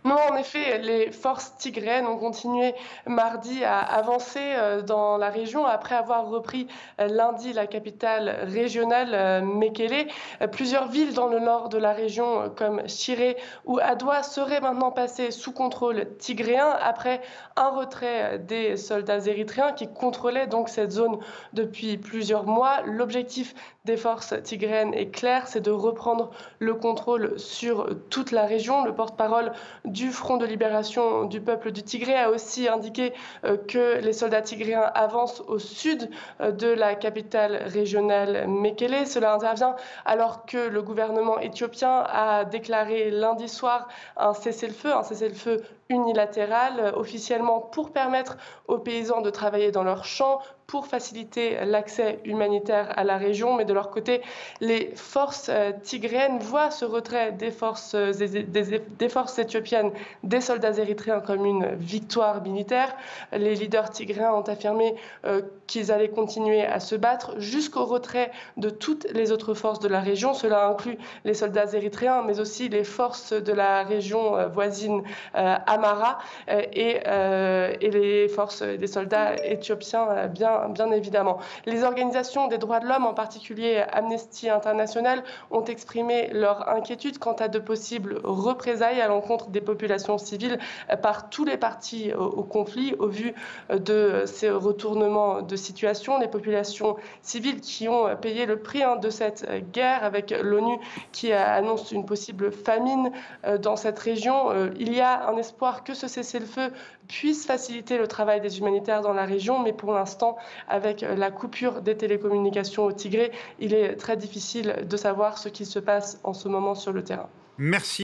Non, en effet, les forces tigréennes ont continué mardi à avancer dans la région après avoir repris lundi la capitale régionale, Mekele. Plusieurs villes dans le nord de la région, comme Shiré ou Adwa, seraient maintenant passées sous contrôle tigréen après un retrait des soldats érythréens qui contrôlaient donc cette zone depuis plusieurs mois. L'objectif des forces tigréennes est clair, c'est de reprendre le contrôle sur toute la région. Le porte-parole du Front de libération du peuple du Tigré a aussi indiqué que les soldats tigréens avancent au sud de la capitale régionale Mekele. Cela intervient alors que le gouvernement éthiopien a déclaré lundi soir un cessez-le-feu unilatéral officiellement pour permettre aux paysans de travailler dans leurs champs, pour faciliter l'accès humanitaire à la région. Mais de leur côté, les forces tigréennes voient ce retrait des forces éthiopiennes, des soldats érythréens comme une victoire militaire. Les leaders tigréens ont affirmé qu'ils allaient continuer à se battre jusqu'au retrait de toutes les autres forces de la région. Cela inclut les soldats érythréens, mais aussi les forces de la région voisine Amara et les forces des soldats éthiopiens, bien évidemment. Les organisations des droits de l'homme, en particulier Amnesty International, ont exprimé leur inquiétude quant à de possibles représailles à l'encontre des populations civiles par tous les partis au conflit. Au vu de ces retournements de situation, les populations civiles qui ont payé le prix de cette guerre, avec l'ONU qui annonce une possible famine dans cette région, il y a un espoir que ce cessez-le-feu puisse faciliter le travail des humanitaires dans la région, mais pour l'instant, avec la coupure des télécommunications au Tigré, il est très difficile de savoir ce qui se passe en ce moment sur le terrain. Merci.